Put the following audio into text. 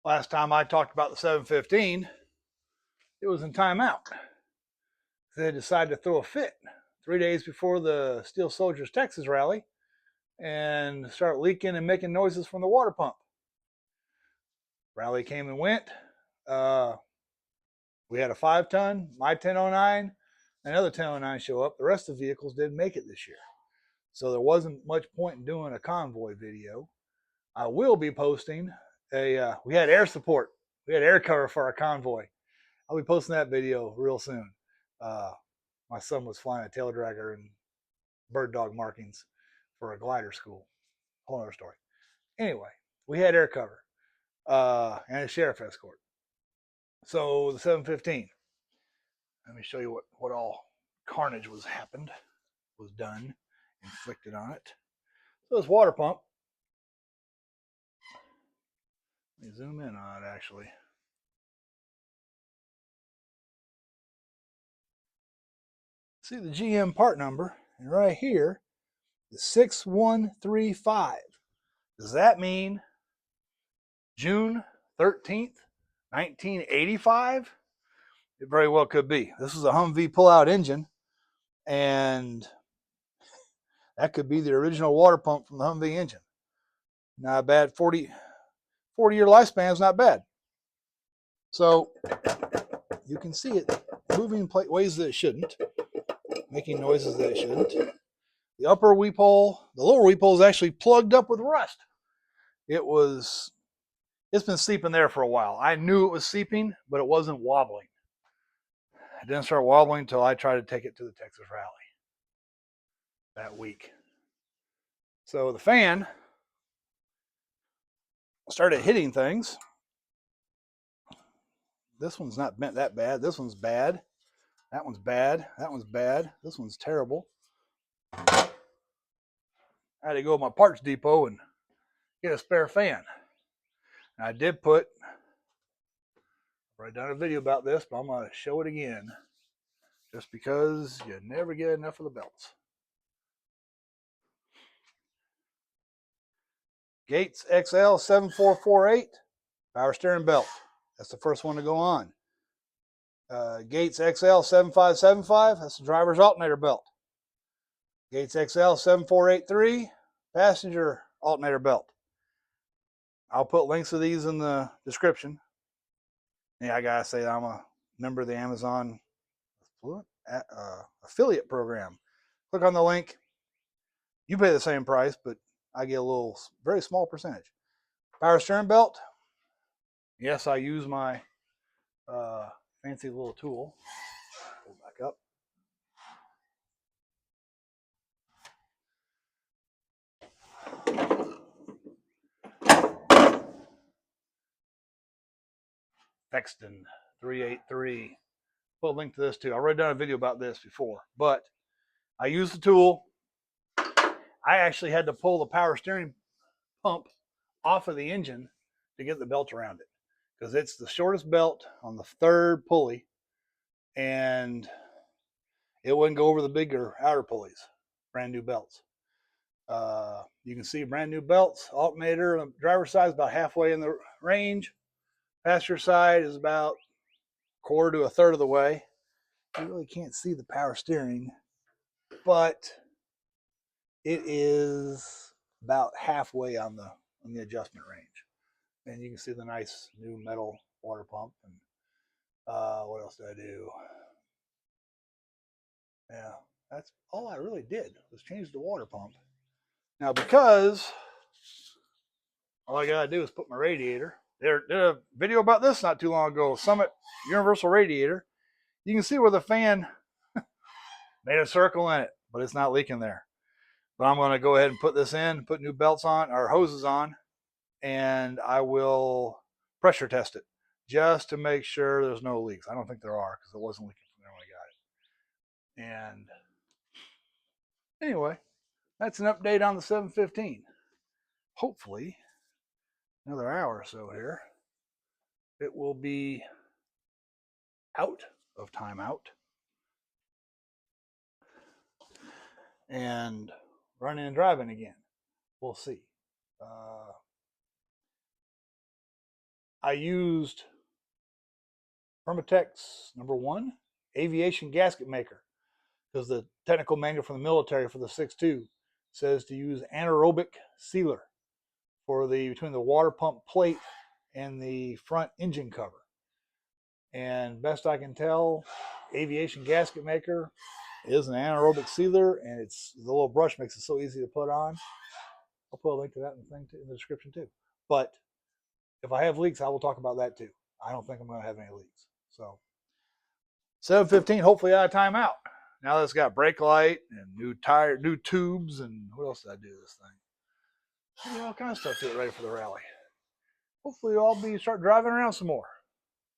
Last time I talked about the 715, it was in timeout. They decided to throw a fit 3 days before the Steel Soldiers Texas rally and start leaking and making noises from the water pump. Rally came and went. We had a 5-ton, my 1009, another 1009 show up. The rest of the vehicles didn't make it this year. So there wasn't much point in doing a convoy video. I will be posting we had air support. We had air cover for our convoy. I'll be posting that video real soon. My son was flying a tail dragger and bird dog markings for a glider school. Whole other story. Anyway, we had air cover and a sheriff escort. So the 715. Let me show you what all carnage was done, inflicted on it. So this water pump. Let me zoom in on it actually. See the GM part number, and right here is 6135. Does that mean June 13th, 1985? It very well could be. This is a Humvee pull-out engine, and that could be the original water pump from the Humvee engine. Not bad. 40-year lifespan is not bad. So you can see it moving ways that it shouldn't, making noises that it shouldn't. The upper weep hole, the lower weep hole is actually plugged up with rust. It's been seeping there for a while. I knew it was seeping, but it wasn't wobbling. It didn't start wobbling until I tried to take it to the Texas rally that week. So the fan started hitting things. This one's not bent that bad. This one's bad. That one's bad. That one's bad. This one's terrible. I had to go to my parts depot and get a spare fan. And I did put, I've already done a video about this, but I'm going to show it again just because you never get enough of the belts. Gates XL 7448 power steering belt. That's the first one to go on. Gates XL 7575, that's the driver's alternator belt. Gates XL 7483, passenger alternator belt. I'll put links to these in the description. Yeah, I gotta say I'm a member of the Amazon affiliate program. Click on the link. You pay the same price, but I get a very small percentage. Power steering belt. Yes, I use my fancy little tool. Pull back up. Thexton 383. Put a link to this too. I already done a video about this before, but I used the tool. I actually had to pull the power steering pump off of the engine to get the belt around it because it's the shortest belt on the third pulley, and it wouldn't go over the bigger outer pulleys. Brand new belts. You can see brand new belts. Alternator on the driver's side is about halfway in the range. Passenger side is about a quarter to a third of the way. You really can't see the power steering, but it is about halfway on the adjustment range. And you can see the nice new metal water pump. And what else did I do? Yeah, that's all I really did was change the water pump. Now, because all I gotta do is put my radiator. There did a video about this not too long ago. Summit Universal Radiator. You can see where the fan made a circle in it, but it's not leaking there. But I'm going to go ahead and put this in, put new belts on, or hoses on, and I will pressure test it just to make sure there's no leaks. I don't think there are because it wasn't leaking from there when I got it. And anyway, that's an update on the 715. Hopefully, another hour or so here, it will be out of timeout and running and driving again. We'll see. I used Permatex #1 Aviation gasket maker, because the technical manual from the military for the 6.2 says to use anaerobic sealer for the between the water pump plate and the front engine cover. And best I can tell, Aviation gasket maker is an anaerobic sealer, and it's the little brush makes it so easy to put on. I'll put a link to that in the description too. But if I have leaks, I will talk about that too. I don't think I'm going to have any leaks. So 715, hopefully out of timeout. Now that it's got brake light and new tire, new tubes, and what else did I do to this thing? All kind of stuff to it ready for the rally. Hopefully I'll be start driving around some more.